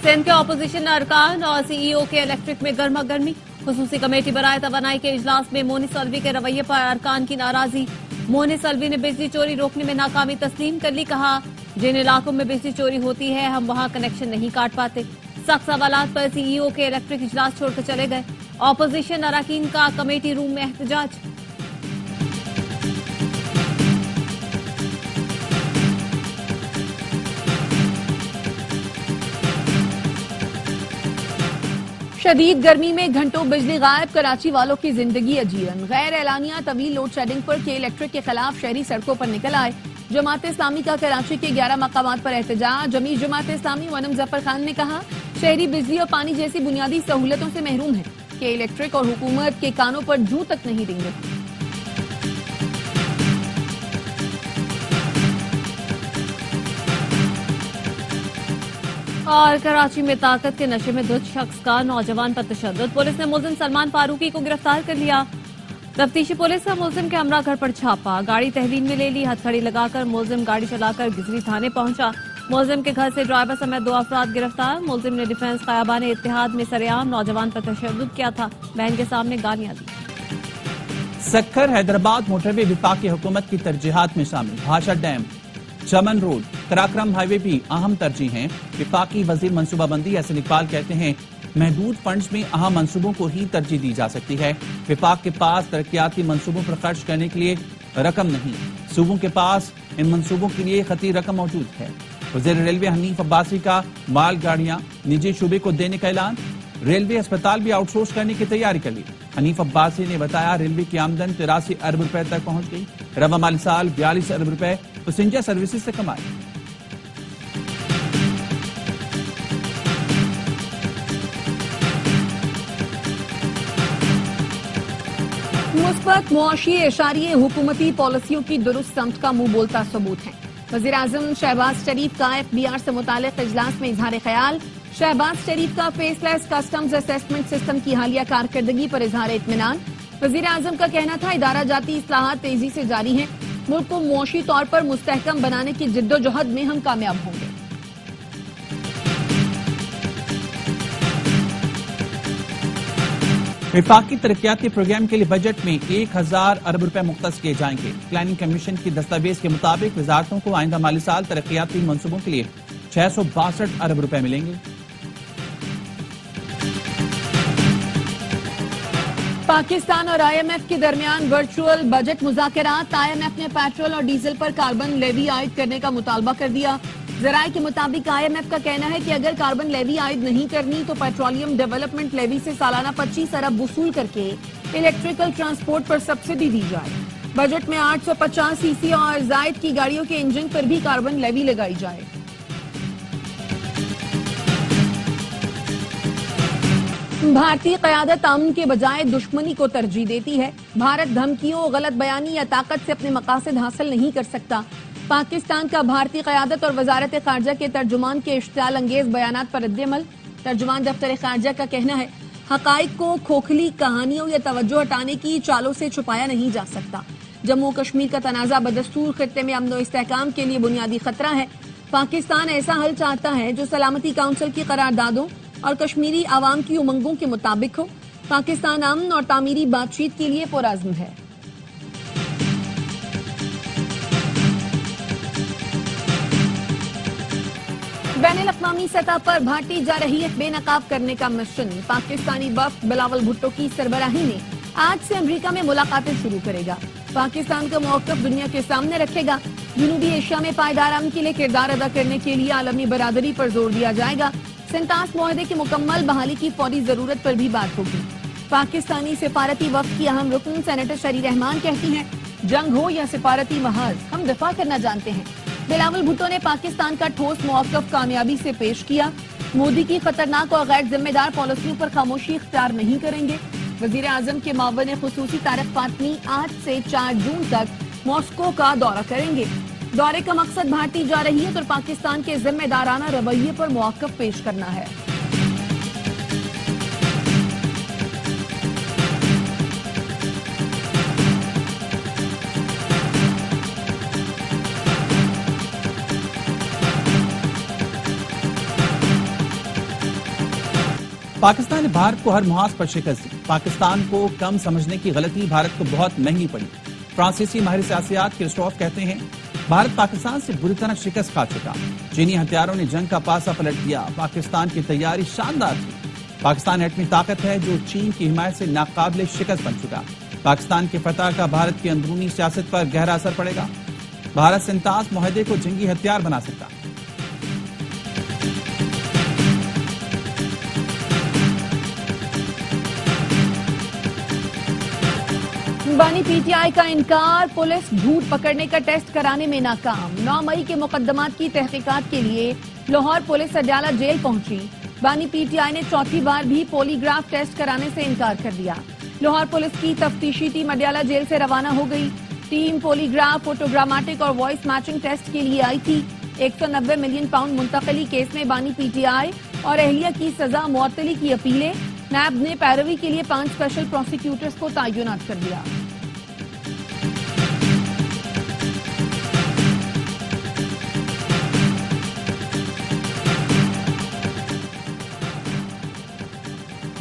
सिंध के अपोजिशन अरकान और सीईओ के इलेक्ट्रिक में गर्मा गर्मी। खुसूसी कमेटी बराए तवानाई के इजलास में मोनी सल्वी के रवैये पर अरकान की नाराजगी। मोनी सल्वी ने बिजली चोरी रोकने में नाकामी तस्लीम कर ली। कहा, जिन इलाकों में बिजली चोरी होती है हम वहां कनेक्शन नहीं काट पाते। सख्त सवालात पर सीईओ के इलेक्ट्रिक इजलास छोड़कर चले गए। अपोजिशन अरकान का कमेटी रूम में एहतजाज। शदीद गर्मी में घंटों बिजली गायब, कराची वालों की जिंदगी अजीरन। गैर एलानिया तवील लोड शेडिंग पर के इलेक्ट्रिक के खिलाफ शहरी सड़कों पर निकल आए। जमात इस्लामी का कराची के 11 मकामात पर एहतजाज। जमीयत जमात इस्लामी वनम जफर खान ने कहा, शहरी बिजली और पानी जैसी बुनियादी सहूलतों से महरूम है। के इलेक्ट्रिक और हुकूमत के कानों पर जूं तक नहीं देंगे। और कराची में ताकत के नशे में धुत शख्स का नौजवान पर तशद्दुद। पुलिस ने मुलजिम सलमान फारूकी को गिरफ्तार कर लिया। तफ्तीशी पुलिस का मुलजिम के हमरा घर पर छापा, गाड़ी तहवीन में ले ली। हथकड़ी लगाकर मुलजिम गाड़ी चलाकर गिजरी थाने पहुंचा। मुलजिम के घर से ड्राइवर समेत 2 अफराद गिरफ्तार। मुलजिम ने डिफेंस क़याबान इत्तेहाद में सरेआम नौजवान पर तशद्दुद किया था। बहन के सामने गालियां दी। सक्खर हैदराबाद मोटरवे विफाकी हुकूमत की तरजीहात में शामिल। भाषा डैम, चमन रोड, कराक्रम हाईवे भी अहम तरजीह हैं। विफाकी वजीर मनसूबाबंदी हसन इकबाल कहते हैं, महदूद फंड्स में अहम मंसूबों को ही तरजीह दी जा सकती है। विफाक के पास तरक्याती मंसूबों पर खर्च करने के लिए रकम नहीं, सूबों के पास इन मंसूबों के लिए खती रकम मौजूद है। वज़ीर रेलवे हनीफ अब्बासी का माल गाड़ियां निजी शोबे को देने का ऐलान। रेलवे अस्पताल भी आउटसोर्स करने की तैयारी कर ली। हनीफ अब्बासी ने बताया, रेलवे की आमदन 83 अरब रुपए तक पहुंच गई। रवा माली साल 42 अरब रुपए पैसेंजर सर्विसेज से कमाए। मुस्बत मुआशी इशारे हुकूमती पॉलिसियों की दुरुस्त समत का मुंह बोलता सबूत है। वज़ीर आज़म शहबाज शरीफ का FBR से मुतालिक इजलास में इजहार ख्याल। शहबाज शरीफ का फेसलेस कस्टम्स असेसमेंट सिस्टम की हालिया कारकर्दगी पर इजहार इत्मीनान। वज़ीर आज़म का कहना था, इदारा जाती इस्लाहात तेजी से जारी हैं। मुल्क को मुआशी तौर पर मुस्तहकम बनाने की जिद्दोजहद में हम कामयाब होंगे। विफाकी तरक्याती प्रोग्राम के लिए बजट में 1000 अरब रुपए मुख्तस किए जाएंगे। प्लानिंग कमीशन की दस्तावेज के मुताबिक वजारतों को आइंदा माली साल तरक्याती मंसूबों के लिए 662 अरब रुपए मिलेंगे। पाकिस्तान और IMF के दरमियान वर्चुअल बजट मुज़ाकरात। IMF ने पेट्रोल और डीजल पर कार्बन लेवी आयद करने का मुतालबा कर दिया। ज़राए के मुताबिक IMF का कहना है कि अगर कार्बन लेवी आयद नहीं करनी तो पेट्रोलियम डेवलपमेंट लेवी से सालाना 25 अरब वसूल करके इलेक्ट्रिकल ट्रांसपोर्ट पर सब्सिडी दी जाए। बजट में 850 सीसी और जायद की गाड़ियों के इंजन पर भी कार्बन लेवी लगाई जाए। भारतीय क़यादत अमन के बजाय दुश्मनी को तरजीह देती है। भारत धमकियों, गलत बयानी या ताकत से अपने मकासद हासिल नहीं कर सकता। पाकिस्तान का भारतीय क़यादत और वजारत ख़ारजा के तर्जुमान के इश्तियाल अंगेज बयानात पर रद्द-ए-अमल। तर्जुमान दफ्तर ख़ारजा का कहना है, हक़ाइक़ को खोखली कहानियों या तवज्जो हटाने की चालों से छुपाया नहीं जा सकता। जम्मू कश्मीर का तनाज़ा बदस्तूर खित्ते में अमन व इस्तेहकाम के लिए बुनियादी खतरा है। पाकिस्तान ऐसा हल चाहता है जो सलामती काउंसिल की करारदादों और कश्मीरी आवाम की उमंगों के मुताबिक हो। पाकिस्तान अमन और तामीरी बातचीत के लिए पुरअज़्म है। बैनुल-अक़वामी सतह पर भाटी जारहियत बेनकाब करने का मिशन। पाकिस्तानी वफ़द बिलावल भुट्टो की सरबराही में आज से अमरीका में मुलाकातें शुरू करेगा। पाकिस्तान का मौक़िफ़ दुनिया के सामने रखेगा। जनूबी एशिया में पायदार अमन के लिए किरदार अदा करने के लिए आलमी बरादरी पर जोर दिया जाएगा। सिंतास मुआहदे की मुकम्मल बहाली की फौरी जरूरत पर भी बात होगी। पाकिस्तानी सिफारती वफ़द की अहम रुकन सेनेटर शरी रहमान कहती हैं, जंग हो या सिफारती महाज हम दफा करना जानते हैं। बिलावल भुट्टो ने पाकिस्तान का ठोस मौक़िफ़ कामयाबी से पेश किया। मोदी की खतरनाक और गैर जिम्मेदार पॉलिसियों पर खामोशी इख्तियार नहीं करेंगे। वज़ीर आज़म के मावन ख़ुसूसी तारिक फ़ातमी आज से 4 जून तक मॉस्को का दौरा करेंगे। दौरे का मकसद भारतीय जारहियत और पाकिस्तान के जिम्मेदाराना रवैये पर मौक़िफ़ पेश करना है। पाकिस्तान ने भारत को हर मुहाज पर शिकस्त दी। पाकिस्तान को कम समझने की गलती भारत को बहुत महंगी पड़ी। फ्रांसीसी माहिर सियासत क्रिस्टोफ कहते हैं, भारत पाकिस्तान से बुरी तरह शिकस्त खा चुका। चीनी हथियारों ने जंग का पासा पलट दिया। पाकिस्तान की तैयारी शानदार थी। पाकिस्तान एटमी ताकत है जो चीन की हिमायत से नाकाबिले शिकस्त बन चुका। पाकिस्तान की फतह का भारत की अंदरूनी सियासत पर गहरा असर पड़ेगा। भारत सिंतास मुआहदे को जंगी हथियार बना सकता। बानी पीटीआई का इनकार, पुलिस झूठ पकड़ने का टेस्ट कराने में नाकाम। 9 मई के मुकदमात की तहकीकात के लिए लाहौर पुलिस अडयाला जेल पहुंची। बानी पीटीआई ने चौथी बार भी पॉलीग्राफ टेस्ट कराने से इनकार कर दिया। लाहौर पुलिस की तफ्तीशी टीम अडयाला जेल से रवाना हो गई। टीम पॉलीग्राफ, फोटोग्रामेटिक और वॉइस मैचिंग टेस्ट के लिए आई थी। 190 मिलियन पाउंड मुंतकली केस में बानी पीटीआई और अहलिया की सजा मुअत्तली की अपीलें। नैब ने पैरवी के लिए 5 स्पेशल प्रोसिक्यूटर्स को तैनात कर दिया।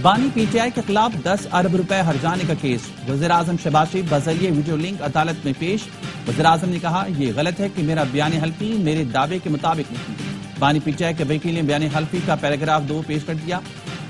बानी पीटीआई के खिलाफ 10 अरब रुपए हर्जाने का केस। वज़ीर आज़म शहबाज शरीफ बज़रिए वीडियो लिंक अदालत में पेश। वज़ीर आज़म ने कहा, यह गलत है कि मेरा बयान हल्फी मेरे दावे के मुताबिक नहीं। बानी पीटीआई के वकील ने बयान हल्फी का पैराग्राफ 2 पेश कर दिया।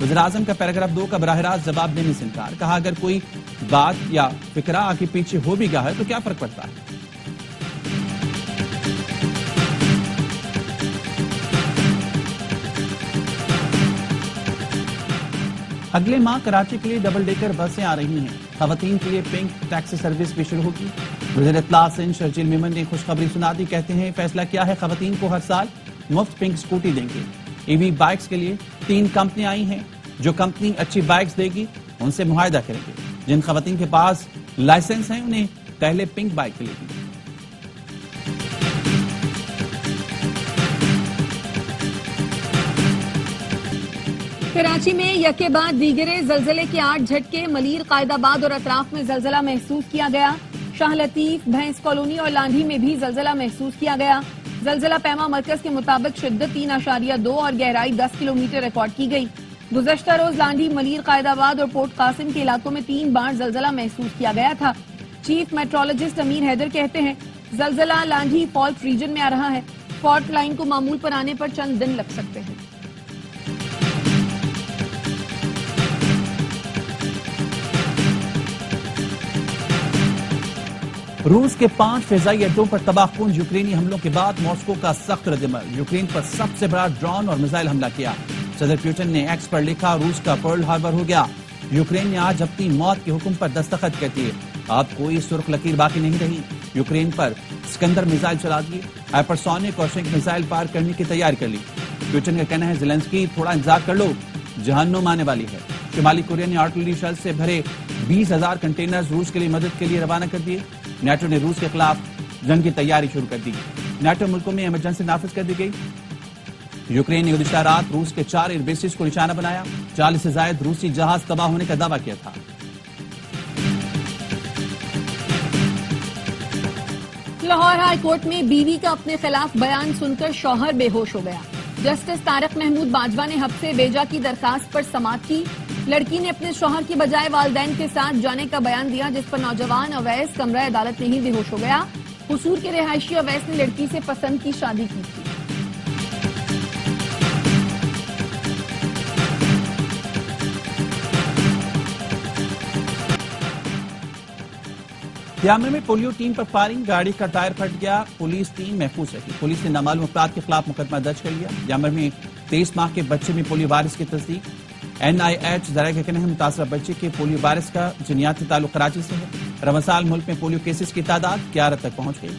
वज़ीर आज़म का पैराग्राफ 2 का बराह रास्त जवाब देने से इनकार। कहा, अगर कोई बात या फिक्रा आगे पीछे हो भी गया है तो क्या फर्क पड़ता है। अगले माह कराची के लिए डबल डेकर बसें आ रही हैं। खवातीन के लिए पिंक टैक्सी सर्विस भी शुरू होगी। वज़ीर इत्तला सिंध शर्जील मेमन ने खुशखबरी सुना दी। कहते हैं, फैसला किया है, खवातीन को हर साल मुफ्त पिंक स्कूटी देंगे। ईवी बाइक्स के लिए 3 कंपनियां आई हैं। जो कंपनी अच्छी बाइक्स देगी उनसे मुआहदा करेंगे। जिन खवातीन के पास लाइसेंस हैं उन्हें पहले पिंक बाइक मिलेगी। कराची में यके बाद दीगरे जलजले के 8 झटके। मलीर, कायदाबाद और अतराफ में जलजला महसूस किया गया। शाह लतीफ, भैंस कॉलोनी और लांढी में भी जलजला महसूस किया गया। जलजला पैमा मरकज के मुताबिक शिद्दत 3.2 और गहराई 10 किलोमीटर रिकॉर्ड की गई। गुज़श्ता रोज लांढी, मलीर, कायदाबाद और पोर्ट कासिम के इलाकों में 3 बार जलजला महसूस किया गया था। चीफ मेट्रोलॉजिस्ट अमीर हैदर कहते हैं, जलजला लांढी फॉल्ट रीजन में आ रहा है। फॉल्ट लाइन को मामूल पर आने पर चंद दिन लग सकते हैं। रूस के 5 फिजाई अड्डों पर तबाहकुन यूक्रेनी हमलों के बाद मॉस्को का सख्त रद्दअमल। यूक्रेन पर सबसे बड़ा ड्रोन और मिसाइल हमला किया। सदर पुतिन ने एक्स पर लिखा, रूस का पर्ल हार्बर हो गया। यूक्रेन ने आज अपनी मौत के हुक्म पर दस्तखत कर दिए। अब कोई सुर्ख लकीर बाकी नहीं रही। यूक्रेन पर सिकंदर मिसाइल चला दिए। हाइपरसोनिक और शिंक मिसाइल पार करने की तैयारी कर ली। पुतिन का कहना है, ज़ेलेंस्की थोड़ा इंतजार कर लो, जहन्नुम आने वाली है। शुमाली कोरिया ने आर्टिलरी शेल से भरे 20,000 कंटेनर्स रूस के लिए मदद के लिए रवाना कर दिए। नेटो ने रूस के खिलाफ जंग की तैयारी शुरू कर दी। नेटो मुल्कों में इमरजेंसी नाफिज कर दी गई। यूक्रेन ने गुज़िश्ता रात रूस के 4 एयरबेसेस को निशाना बनाया। 40 से ज्यादा रूसी जहाज तबाह होने का दावा किया था। लाहौर हाई कोर्ट में बीवी का अपने खिलाफ बयान सुनकर शौहर बेहोश हो गया। जस्टिस तारक महमूद बाजवा ने हब्से बेजा की दरखास्त पर समाअत की। लड़की ने अपने शौहर की बजाय वालिदैन के साथ जाने का बयान दिया, जिस पर नौजवान अवैस कमरा अदालत में ही बेहोश हो गया। हुसूर के रिहायशी अवैस ने लड़की से पसंद की शादी की थी। यामन में पोलियो टीम पर फायरिंग, गाड़ी का टायर फट गया। पुलिस टीम महफूज रही। पुलिस ने नामालूम अफराद के खिलाफ मुकदमा दर्ज कर लिया। यामन में 23 माह के बच्चे में पोलियो वायरस की तस्दीक। NIH जराये का कहना है, मुतासरा बच्चे के पोलियो वायरस का जिनियाती ताल्लुक कराची से है। रमज़ान साल मुल्क में पोलियो केसेस की तादाद 11 तक पहुंच गई।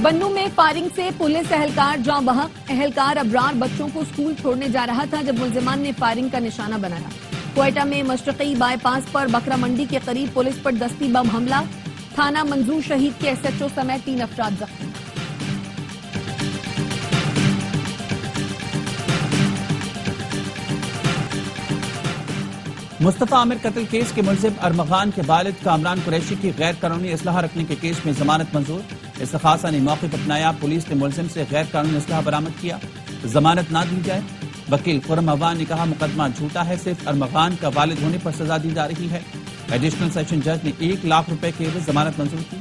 बन्नू में फायरिंग से पुलिस एहलकार जाँ बहक। एहलकार अबरार बच्चों को स्कूल छोड़ने जा रहा था जब मुलजिमान ने फायरिंग का निशाना बनाया। क्वेटा में मशरक़ी बाईपास पर बकरा मंडी के करीब पुलिस पर दस्ती बम हमला। थाना मंजूर शहीद के SHO समेत 3 अफराद जख्मी। مصطفیٰ عامر قتل کیس کے ملزم ارمغان کے والد کامران قریشی کی غیر قانونی اسلحہ رکھنے کے کیس میں ضمانت منظور۔ استغاثہ نے موقف اپنایا، پولیس نے ملزم سے غیر قانونی اسلحہ برآمد کیا، ضمانت نہ دی جائے۔ وکیل خرم عوان نے کہا مقدمہ جھوٹا ہے، صرف ارمغان کا والد ہونے پر سزا دی جا رہی ہے۔ ایڈیشنل سیشن جج نے 1 لاکھ روپے کے عوض ضمانت منظور کی۔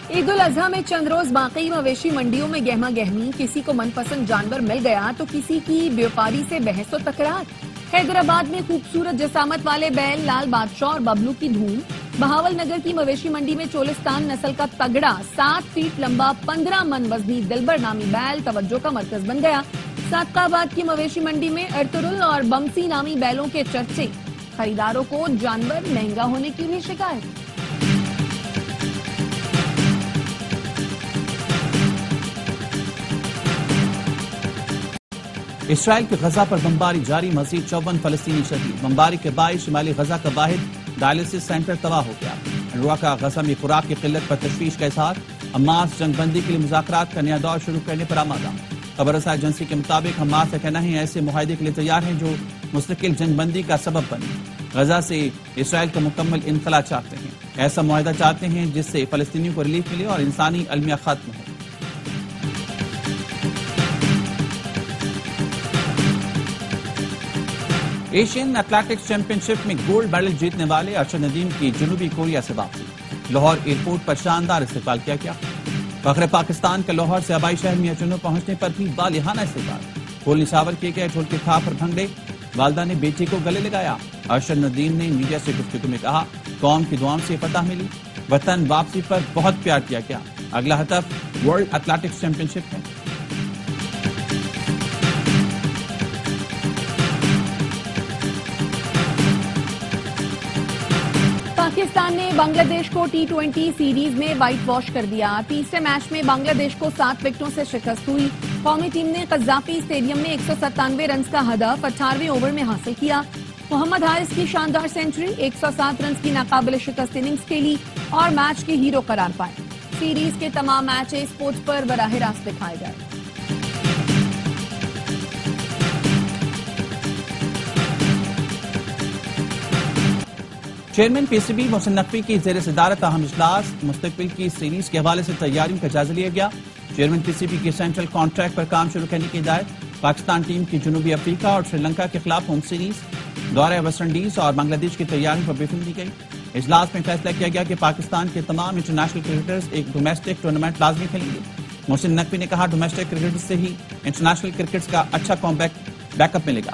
عید الاضحیٰ میں چند روز باقی مویشی منڈیوں میں گہما گہمی، کسی کو من پسند جانور مل گیا تو کسی کی بیوپاری سے بحث و تکرار۔ حیدرآباد میں خوبصورت جسامت والے بیل لال بادشاہ اور ببلو کی دھوم۔ بہاول نگر کی مویشی منڈی میں چولستان نسل کا تگڑا 7 فیٹ لمبا 15 من وزنی دلبر نامی بیل توجہ کا مرکز بن گیا۔ صادقہ آباد کی مویشی منڈی میں ارطرل اور بمسی نامی بیلوں کے چرچے، خریداروں کو جانور مہنگا ہونے کی بھی شکایت۔ اسرائیل کی غزہ پر بمباری جاری، مزید 54 فلسطینی شہید۔ بمباری کے باعث شمالی غزہ کا واحد ڈائلسس سینٹر تباہ ہو گیا۔ انروا کا غزہ میں خوراک کی قلت پر تشویش کا اظہار، حماس جنگ بندی کے لیے مذاکرات کا نیا دور شروع کرنے پر آمادہ۔ خبر رساں ایجنسی کے مطابق حماس کا کہنا ہے ایسے معاہدے کے لیے تیار ہیں جو مستقل جنگ بندی کا سبب بنے۔ غزہ سے اسرائیل کا مکمل انخلا چاہتے ہیں، ایسا معاہدہ چاہتے ہیں جس سے فلسطینیوں کو ریلیف ملے اور انسانی المیہ ختم ہو۔ ایشین ایتھلیٹکس چیمپئن شپ میں گولڈ میڈل جیتنے والے ارشد ندیم کی جنوبی کوریا سے واپسی۔ لاہور ایئرپورٹ پر شاندار استقبال کیا گیا۔ فخر پاکستان کا لاہور سے آبائی شہر میاں چنو پہنچنے پر بھی والہانہ استقبال، پھول نشاور کیے گئے، ڈھول کے تھاپ پر بھنگڑے، والدہ نے بیٹی کو گلے لگایا۔ ارشد ندیم نے میڈیا سے گفتگو میں کہا قوم کی دعاؤں سے فتح ملی، وطن واپسی پر بہت پیار کیا گیا، اگلا ہدف ورلڈ ایتھلیٹکس چیمپئن شپ ہے۔ پاکستان نے بنگلہ دیش کو T20 سیریز میں وائٹ واش کر دیا۔ تیسرے میچ میں بنگلہ دیش کو 7 وکٹوں سے شکست ہوئی۔ قومی ٹیم نے قذافی اسٹیڈیم میں 197 رنز کا ہدف 18ویں اوور میں حاصل کیا۔ محمد حارث کی شاندار سینچری 107 رنز کی ناقابل شکست اننگز کھیلی اور میچ کے ہیرو قرار پائے۔ سیریز کے تمام میچ اسپورٹس پر براہ راست دکھائے گئے۔ Chairman P C B Mohsin Naqvi کی زیر صدارت اہم اجلاس، مستقبل کی سیریز کے حوالے سے تیاریوں کا جائزہ لیا گیا۔ چیئرمین پی سی بی کی سینٹرل کانٹریکٹ پر کام شروع کرنے کی ہدایت۔ پاکستان ٹیم کی جنوبی افریقہ اور سری لنکا کے خلاف ہوم سیریز، دورہ ویسٹ انڈیز اور بنگلہ دیش کی تیاریوں پر بریفنگ دی گئی۔ اجلاس میں فیصلہ کیا گیا کہ پاکستان کے تمام انٹرنیشنل کرکٹرز ایک ڈومیسٹک ٹورنامنٹ لازمی کھیلیں گے۔ محسن نقوی نے کہا ڈومیسٹک کرکٹ سے ہی انٹرنیشنل کرکٹ کا اچھا بیک اپ ملے گا۔